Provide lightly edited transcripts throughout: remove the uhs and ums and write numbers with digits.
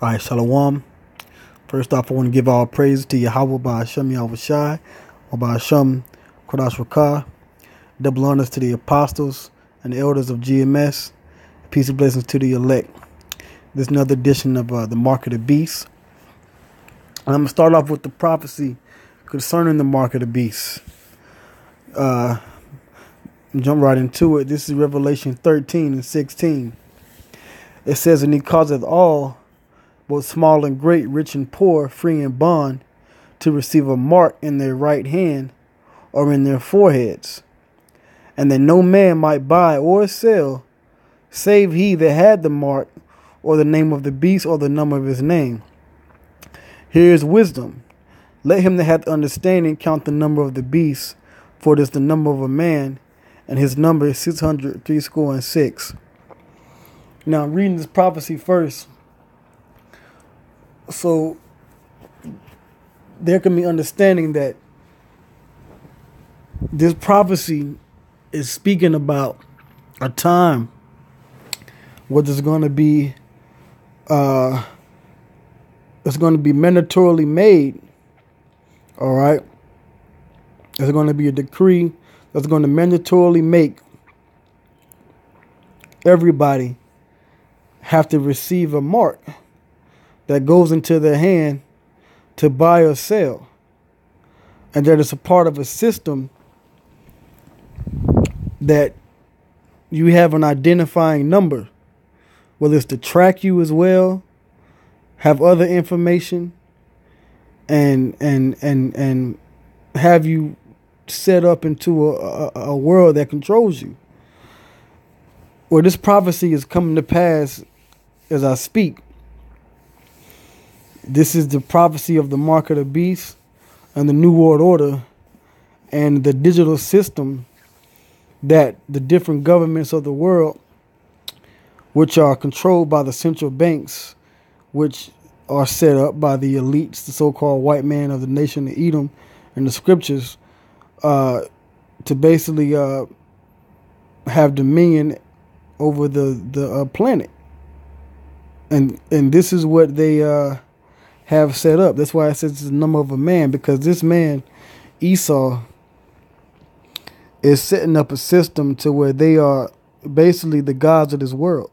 All right, Shalom. First off, I want to give all praise to Yahweh by Hashem Yahushai, or by Hashem Kodash Rakah. Double honors to the apostles and the elders of GMS. Peace and blessings to the elect. This is another edition of the Mark of the Beast. And I'm going to start off with the prophecy concerning the Mark of the Beast. Jump right into it. This is Revelation 13 and 16. It says, "And he causeth all, both small and great, rich and poor, free and bond, to receive a mark in their right hand or in their foreheads, and that no man might buy or sell, save he that had the mark, or the name of the beast, or the number of his name. Here is wisdom. Let him that hath understanding count the number of the beast, for it is the number of a man, and his number is 666. Now, I'm reading this prophecy first, so there can be understanding that this prophecy is speaking about a time where there's going to be it's going to be mandatorily made. All right, there's going to be a decree that's going to mandatorily make everybody have to receive a mark that goes into their hand to buy or sell, and that it's a part of a system that you have an identifying number, whether it's to track you as well, have other information, and have you set up into a world that controls you. Well, this prophecy is coming to pass as I speak. This is the prophecy of the Mark of the Beast and the New World Order and the digital system that the different governments of the world, which are controlled by the central banks, which are set up by the elites, the so-called white man of the nation of Edom and the scriptures, to basically have dominion over the planet. And this is what they have set up. That's why it says it's the number of a man, because this man, Esau, is setting up a system to where they are basically the gods of this world.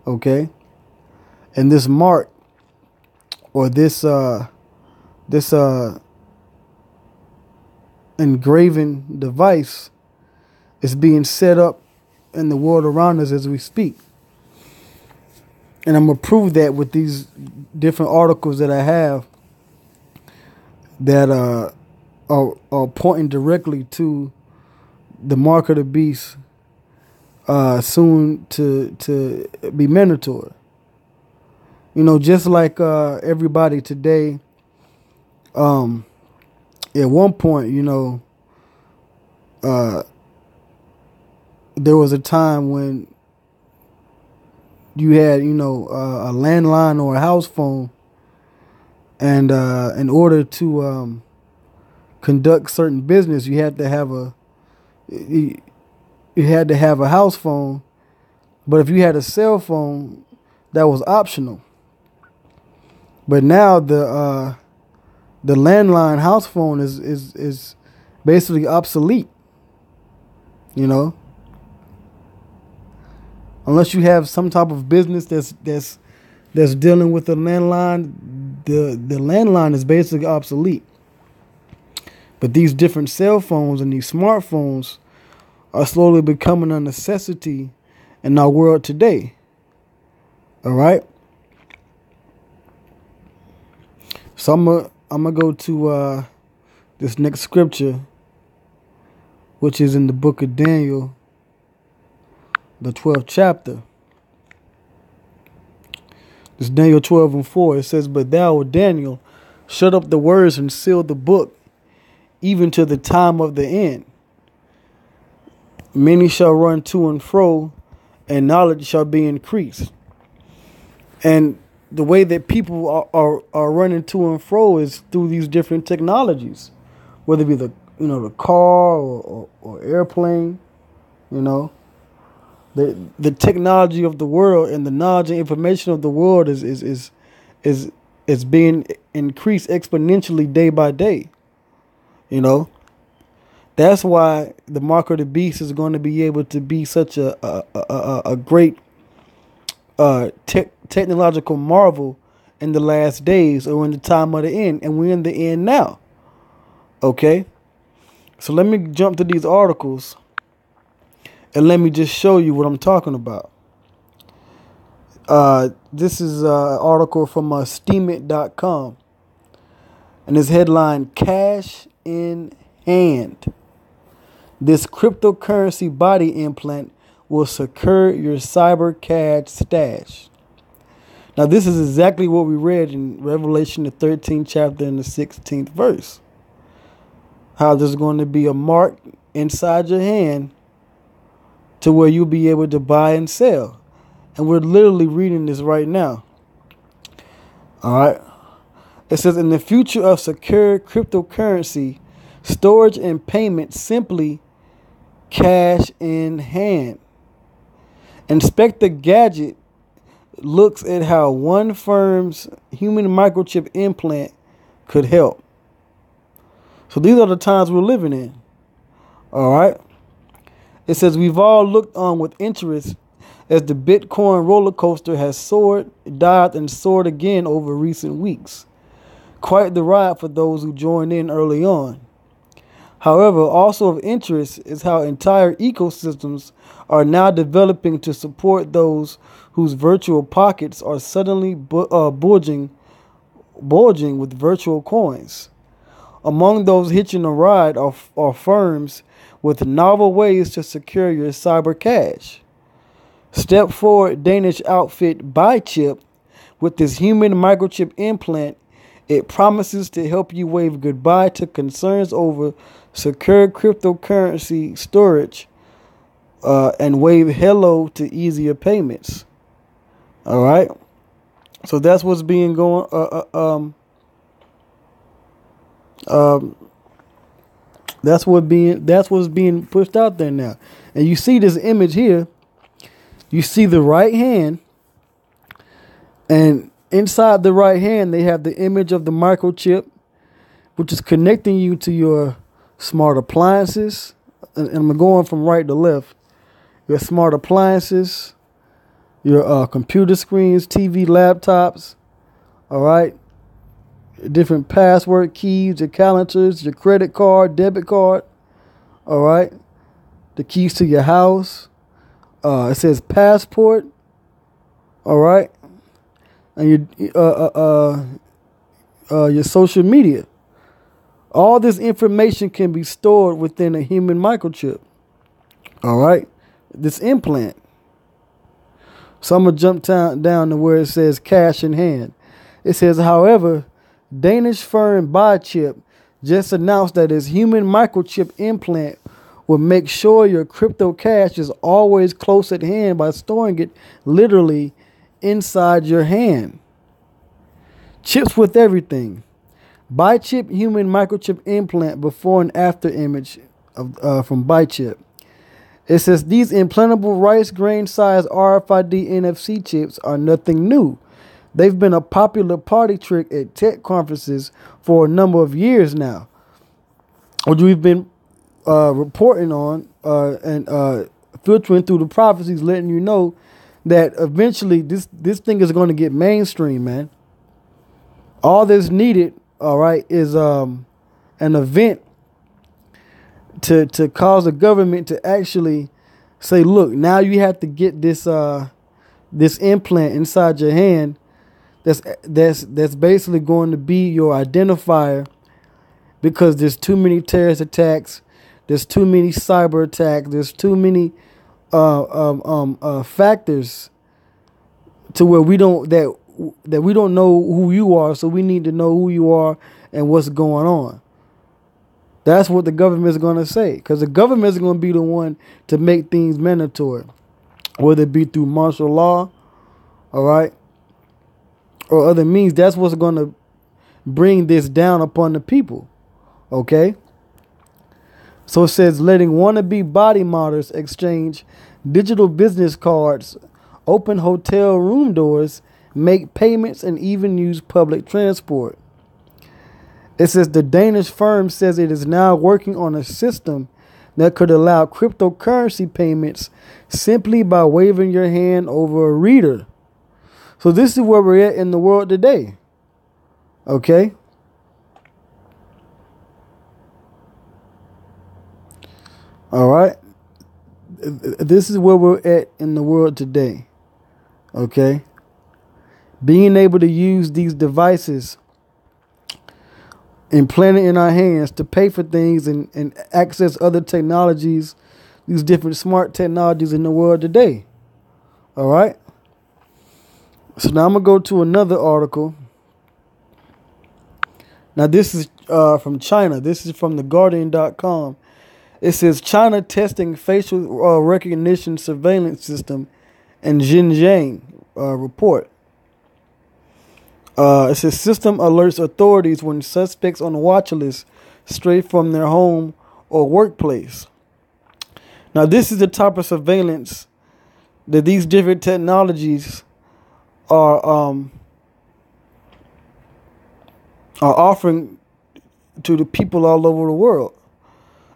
Okay? And this mark, or this engraving device, is being set up in the world around us as we speak. And I'm going to prove that with these different articles that I have that are pointing directly to the Mark of the Beast, soon to be mandatory. You know, just like everybody today, at one point, you know, there was a time when you had, you know, a landline or a house phone, and in order to conduct certain business, you had to have a house phone. But if you had a cell phone, that was optional. But now the landline house phone is basically obsolete. You know, unless you have some type of business that's dealing with the landline, the landline is basically obsolete. But these different cell phones and these smartphones are slowly becoming a necessity in our world today. All right. So I'm gonna go to this next scripture, which is in the book of Daniel, the 12th chapter. This Daniel 12 and 4. It says, "But thou, O Daniel, shut up the words and seal the book, even to the time of the end. Many shall run to and fro, and knowledge shall be increased." And the way that people are running to and fro is through these different technologies, whether it be the car or airplane, you know. The technology of the world and the knowledge and information of the world is being increased exponentially day by day. You know, that's why the mark of the beast is going to be able to be such a great technological marvel in the last days, or in the time of the end, and we're in the end now. Okay, so let me jump to these articles and let me just show you what I'm talking about. This is an article from steemit.com, and it's headline, Cash in Hand. This cryptocurrency body implant will secure your cyber cash stash. Now, this is exactly what we read in Revelation, the 13th chapter and the 16th verse. How there's going to be a mark inside your hand to where you'll be able to buy and sell. And we're literally reading this right now. All right. It says, in the future of secure cryptocurrency, storage and payment simply cash in hand. Inspector Gadget looks at how one firm's human microchip implant could help. So these are the times we're living in. All right. It says, we've all looked on with interest as the Bitcoin roller coaster has soared, dived, and soared again over recent weeks. Quite the ride for those who joined in early on. However, also of interest is how entire ecosystems are now developing to support those whose virtual pockets are suddenly bulging with virtual coins. Among those hitching a ride are firms with novel ways to secure your cyber cash. Step forward Danish outfit Microchip with this human microchip implant. It promises to help you wave goodbye to concerns over secure cryptocurrency storage and wave hello to easier payments. All right. So that's what's being going. That's what's being pushed out there now. And you see this image here. You see the right hand, and inside the right hand they have the image of the microchip, which is connecting you to your smart appliances. And I'm going from right to left. Your smart appliances, your computer screens, TV, laptops. All right. Different password keys, your calendars, your credit card, debit card. All right. The keys to your house. It says passport. All right. And your social media. All this information can be stored within a human microchip. All right. This implant. So I'm going to jump down to where it says cash in hand. It says, however, Danish firm Microchip just announced that its human microchip implant will make sure your crypto cash is always close at hand by storing it literally inside your hand. Chips with everything. Microchip human microchip implant before and after image from Microchip. It says these implantable rice grain sized RFID NFC chips are nothing new. They've been a popular party trick at tech conferences for a number of years now, which we've been reporting on and filtering through the prophecies, letting you know that eventually this thing is going to get mainstream, man. All that's needed, all right, is an event to cause the government to actually say, look, now you have to get this implant inside your hand. That's basically going to be your identifier, because there's too many terrorist attacks, there's too many cyber attacks, there's too many factors to where we don't know who you are, so we need to know who you are and what's going on. That's what the government is going to say, because the government is going to be the one to make things mandatory, whether it be through martial law, all right, or other means. That's what's going to bring this down upon the people, okay? So it says letting wannabe body modders exchange digital business cards, open hotel room doors, make payments, and even use public transport. It says the Danish firm says it is now working on a system that could allow cryptocurrency payments simply by waving your hand over a reader. So this is where we're at in the world today. Okay? All right? This is where we're at in the world today. Okay? Being able to use these devices implanted in our hands to pay for things and access other technologies, these different smart technologies in the world today. All right? So now I'm going to go to another article. Now this is from China. This is from theguardian.com. It says China testing facial recognition surveillance system in Xinjiang report. It says system alerts authorities when suspects on the watch list stray from their home or workplace. Now, this is the type of surveillance that these different technologies are offering to the people all over the world.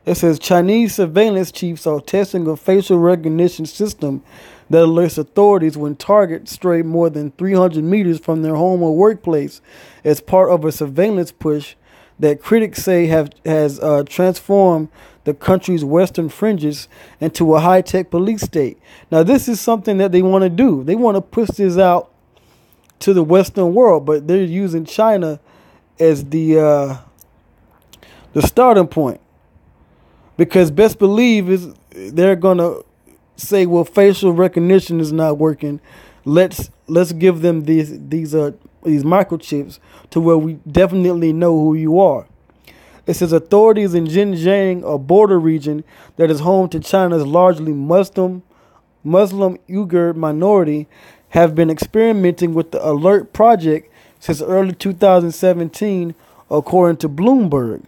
It says Chinese surveillance chiefs are testing a facial recognition system that alerts authorities when targets stray more than 300 meters from their home or workplace as part of a surveillance push that critics say has transformed the country's western fringes into a high-tech police state. Now, this is something that they want to do. They want to push this out to the Western world, but they're using China as the starting point. Because best believe is they're gonna say, well, facial recognition is not working. Let's give them these microchips to where we definitely know who you are. It says authorities in Xinjiang, a border region that is home to China's largely Muslim Uyghur minority, have been experimenting with the Alert project since early 2017, according to Bloomberg.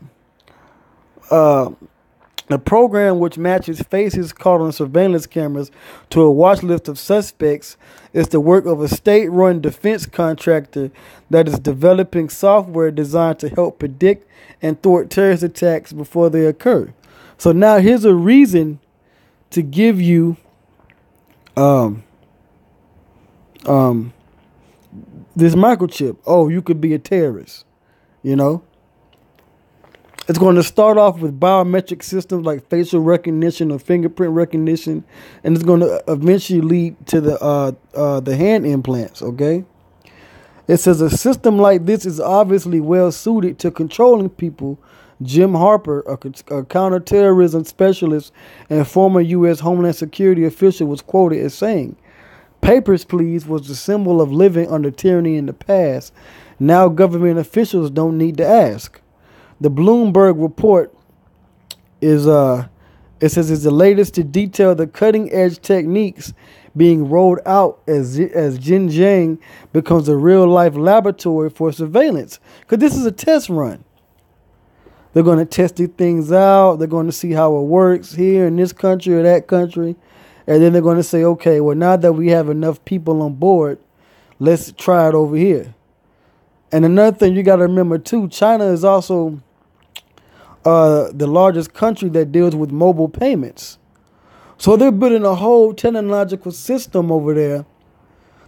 The program, which matches faces caught on surveillance cameras to a watch list of suspects, is the work of a state-run defense contractor that is developing software designed to help predict and thwart terrorist attacks before they occur. So now here's a reason to give you this microchip. Oh, you could be a terrorist, you know? It's going to start off with biometric systems like facial recognition or fingerprint recognition, and it's going to eventually lead to the hand implants, okay? It says a system like this is obviously well suited to controlling people. Jim Harper, a counterterrorism specialist and former U.S. Homeland Security official, was quoted as saying, "Papers, please, was the symbol of living under tyranny in the past. Now government officials don't need to ask." The Bloomberg report is it says it's the latest to detail the cutting edge techniques being rolled out as Xinjiang becomes a real life laboratory for surveillance. Because this is a test run. They're going to test these things out. They're going to see how it works here in this country or that country. And then they're going to say, okay, well, now that we have enough people on board, let's try it over here. And another thing you got to remember, too, China is also the largest country that deals with mobile payments. So they're building a whole technological system over there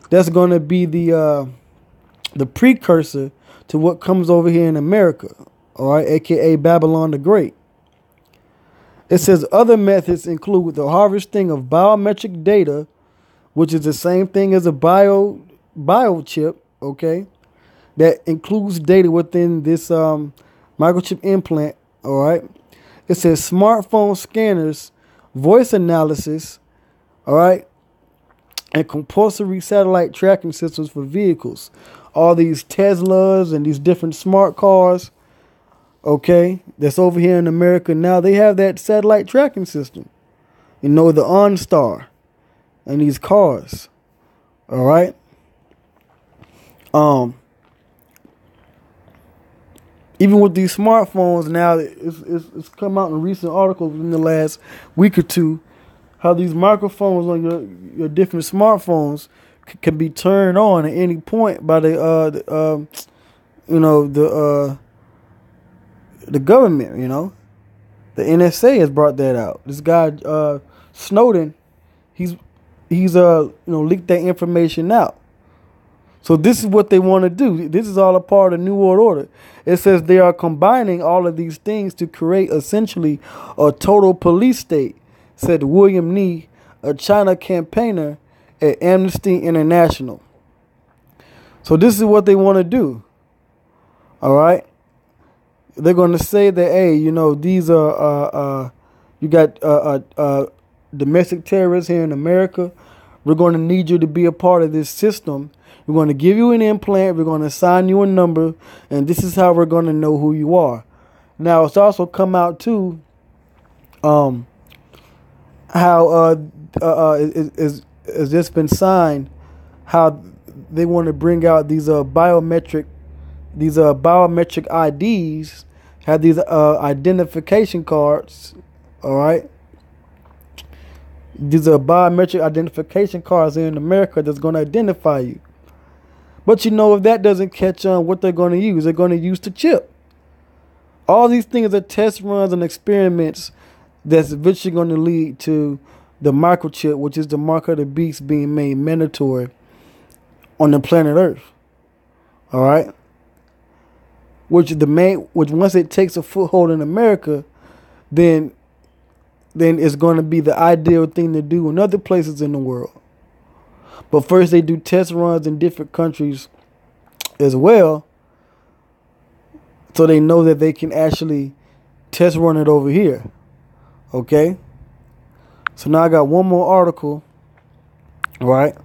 that's going to be the precursor to what comes over here in America, all right, a.k.a. Babylon the Great. It says other methods include the harvesting of biometric data, which is the same thing as a biochip, okay, that includes data within this microchip implant, all right. It says smartphone scanners, voice analysis, all right, and compulsory satellite tracking systems for vehicles. All these Teslas and these different smart cars, okay, that's over here in America now, they have that satellite tracking system. You know, the OnStar and these cars, all right. Even with these smartphones now, it's come out in recent articles in the last week or two how these microphones on your different smartphones can be turned on at any point by the government. The NSA has brought that out. This guy Snowden, he's leaked that information out. So this is what they want to do. This is all a part of New World Order. It says they are combining all of these things to create essentially a total police state, said William Nee, a China campaigner at Amnesty International. So this is what they want to do. All right. They're going to say that, hey, these are, you got domestic terrorists here in America. We're going to need you to be a part of this system. We're going to give you an implant. We're going to assign you a number. And this is how we're going to know who you are. Now, it's also come out, too, how it's just been signed, how they want to bring out these biometric IDs, have these identification cards, all right? These are biometric identification cards here in America that's going to identify you. But if that doesn't catch on, what they're going to use? They're going to use the chip. All these things are test runs and experiments that's eventually going to lead to the microchip, which is the mark of the beast, being made mandatory on the planet Earth. All right? Which once it takes a foothold in America, then it's going to be the ideal thing to do in other places in the world. But first they do test runs in different countries as well, so they know that they can actually test run it over here. Okay? So now I got one more article. All right?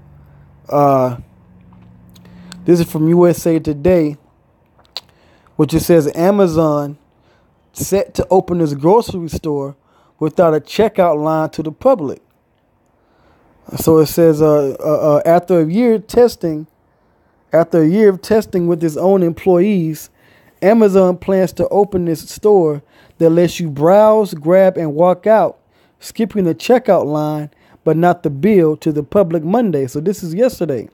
This is from USA Today, which it says Amazon set to open its grocery store without a checkout line to the public. So it says after a year of testing with its own employees, Amazon plans to open this store that lets you browse, grab, and walk out, skipping the checkout line, but not the bill, to the public Monday. So this is yesterday.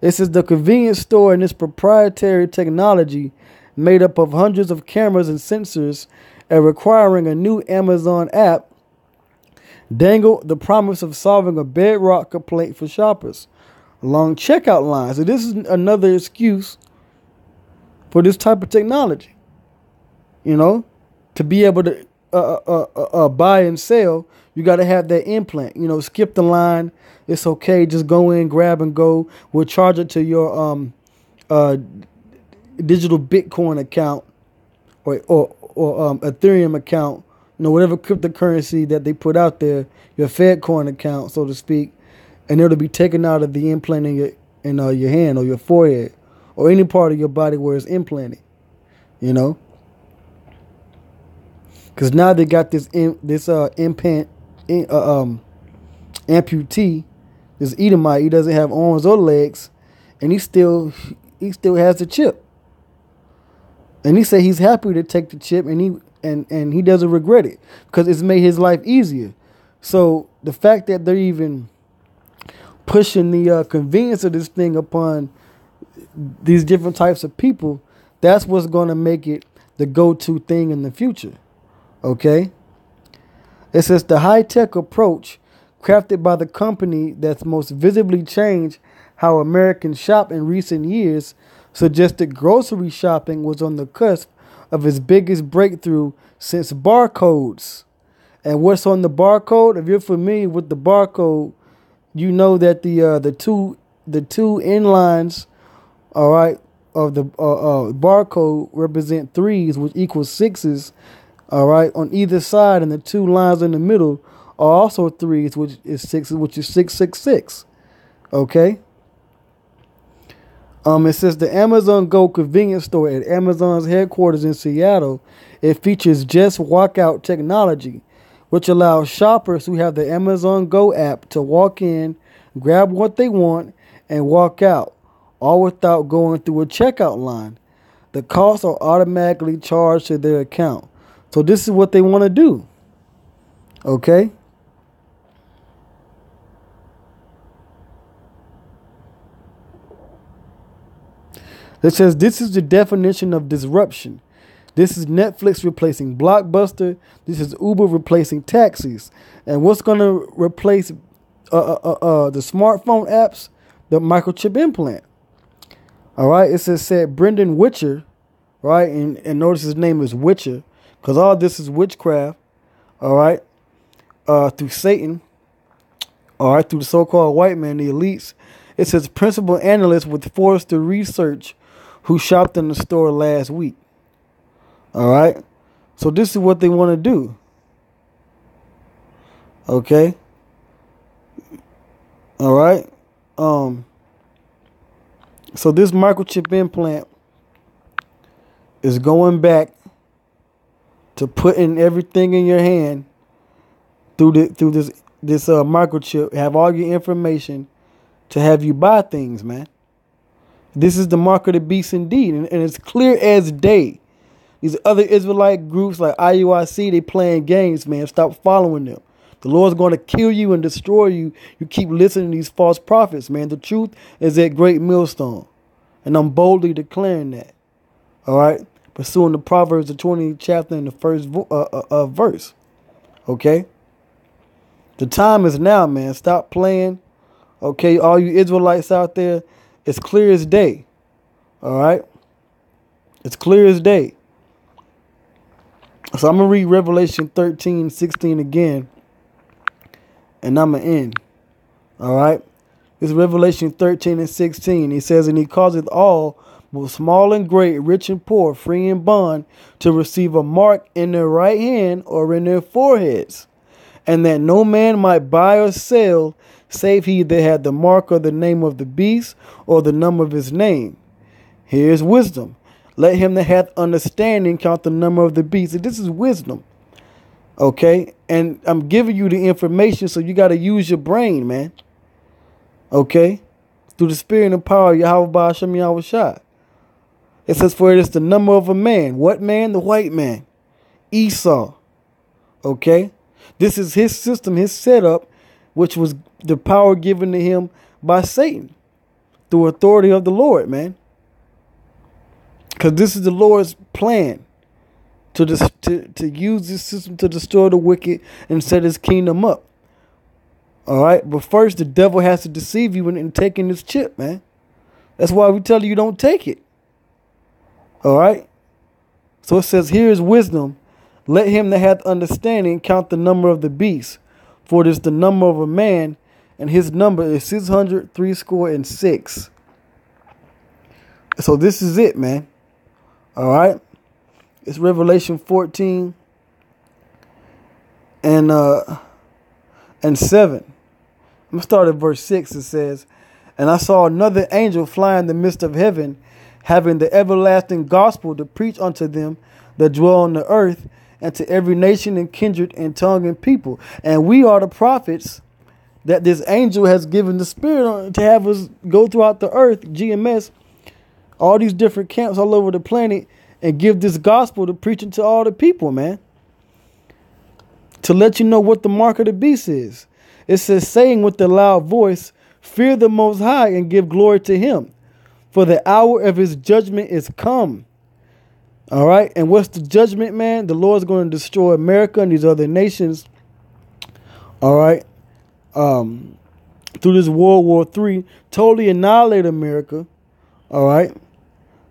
It says the convenience store and its proprietary technology, made up of hundreds of cameras and sensors, and requiring a new Amazon app, dangle the promise of solving a bedrock complaint for shoppers: long checkout lines. So this is another excuse for this type of technology. To be able to buy and sell, you got to have that implant. Skip the line. It's okay. Just go in, grab and go. We'll charge it to your digital Bitcoin account or Ethereum account. Whatever cryptocurrency that they put out there, your Fedcoin account, so to speak, and it'll be taken out of the implant in your hand or your forehead or any part of your body where it's implanted. Because now they got this implant amputee, this Edomite. He doesn't have arms or legs, and he still has the chip. And he said he's happy to take the chip, and he doesn't regret it because it's made his life easier. So the fact that they're even pushing the convenience of this thing upon these different types of people, that's what's going to make it the go-to thing in the future. Okay? It says the high-tech approach crafted by the company that's most visibly changed how Americans shop in recent years suggested grocery shopping was on the cusp of its biggest breakthrough since barcodes. And what's on the barcode? If you're familiar with the barcode, you know that the two end lines, all right, of the barcode represent threes, which equals sixes, all right, on either side, and the two lines in the middle are also threes, which is sixes, which is 666. Okay. It says the Amazon Go convenience store at Amazon's headquarters in Seattle. It features just walkout technology, which allows shoppers who have the Amazon Go app to walk in, grab what they want, and walk out, all without going through a checkout line. The costs are automatically charged to their account. So this is what they want to do. Okay? It says this is the definition of disruption. This is Netflix replacing Blockbuster. This is Uber replacing taxis. And what's going to replace the smartphone apps? The microchip implant. All right. It said Brendan Witcher, right? And notice his name is Witcher because all this is witchcraft. All right. Through Satan. All right. Through the so-called white man, the elites. It says principal analyst with Forrester Research who shopped in the store last week. All right. So this is what they want to do. Okay. All right. So this microchip implant is going back to putting everything in your hand through this microchip, have all your information to have you buy things, man. This is the mark of the beast indeed, and it's clear as day. These other Israelite groups like IUIC, they playing games, man. Stop following them. The Lord's going to kill you and destroy you. You keep listening to these false prophets, man. The truth is that great millstone. And I'm boldly declaring that. All right? Pursuing the Proverbs, the 20th chapter and the first verse. Okay? The time is now, man. Stop playing. Okay? All you Israelites out there, it's clear as day. All right? It's clear as day. So I'm going to read Revelation 13:16 again. And I'm going to end. All right. This is Revelation 13:16. He says, and he causeth all, both small and great, rich and poor, free and bond, to receive a mark in their right hand or in their foreheads. And that no man might buy or sell, save he that had the mark or the name of the beast or the number of his name. Here is wisdom. Let him that hath understanding count the number of the beast. And this is wisdom. Okay, and I'm giving you the information, so you got to use your brain, man. Okay, through the spirit and power of Yahweh Ba'ashem Yahweh Shai. It says, for it is the number of a man. What man? The white man. Esau. Okay, this is his system, his setup, which was the power given to him by Satan through authority of the Lord, man. Because this is the Lord's plan. To use this system to destroy the wicked and set his kingdom up. All right. But first, the devil has to deceive you in taking this chip, man. That's why we tell you don't take it. All right. So it says, here is wisdom. Let him that hath understanding count the number of the beast. For it is the number of a man, and his number is 666. So this is it, man. All right. It's Revelation 14 and 7. I'm going to start at verse 6. It says, and I saw another angel fly in the midst of heaven, having the everlasting gospel to preach unto them that dwell on the earth, and to every nation and kindred and tongue and people. And we are the prophets that this angel has given the spirit to have us go throughout the earth, GMS, all these different camps all over the planet, and give this gospel to preaching to all the people, man. To let you know what the mark of the beast is. It says, saying with a loud voice, fear the Most High and give glory to him. For the hour of his judgment is come. All right. And what's the judgment, man? The Lord's going to destroy America and these other nations. All right. Through this World War III, totally annihilate America. All right.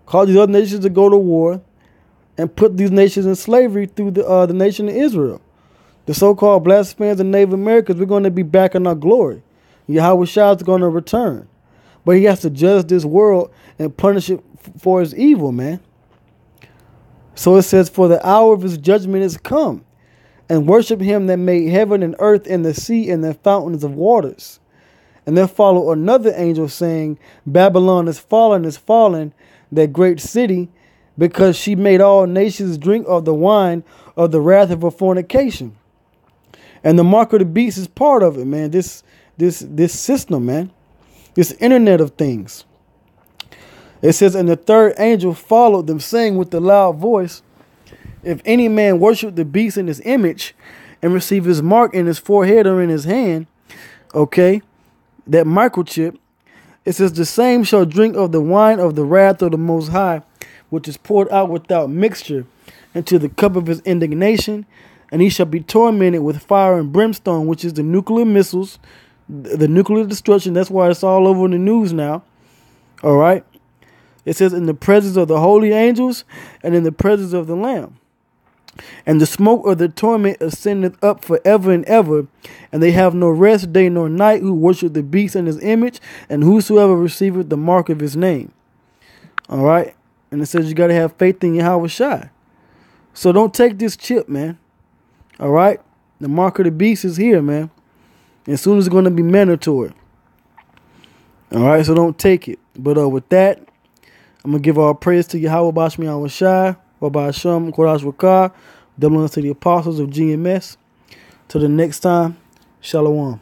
Cause these other nations to go to war and put these nations in slavery through the nation of Israel. The so-called blasphemers and Native Americans, we're going to be back in our glory. Yahweh Shai is going to return. But he has to judge this world and punish it for its evil, man. So it says, for the hour of his judgment is come, and worship him that made heaven and earth and the sea and the fountains of waters. And there followed another angel saying, Babylon is fallen, that great city, because she made all nations drink of the wine of the wrath of her fornication. And the mark of the beast is part of it, man. This system, man. This internet of things. It says, and the third angel followed them, saying with a loud voice, if any man worship the beast in his image and receive his mark in his forehead or in his hand, okay, that microchip, It says, the same shall drink of the wine of the wrath of the Most High, which is poured out without mixture into the cup of his indignation, and he shall be tormented with fire and brimstone, which is the nuclear missiles, the nuclear destruction. That's why it's all over the news now. All right. It says, in the presence of the holy angels and in the presence of the Lamb. And the smoke of the torment ascendeth up forever and ever, and they have no rest day nor night who worship the beast and his image, and whosoever receiveth the mark of his name. All right. And it says you got to have faith in Yahweh Shai. So don't take this chip, man. All right. The mark of the beast is here, man. And soon it's going to be mandatory. All right. So don't take it. But with that, I'm going to give all praise to Yahweh Bashmi Yahweh Shai, Rabbi Hashem, Kodash Wakar, double unto the apostles of GMS. Till the next time, Shalom.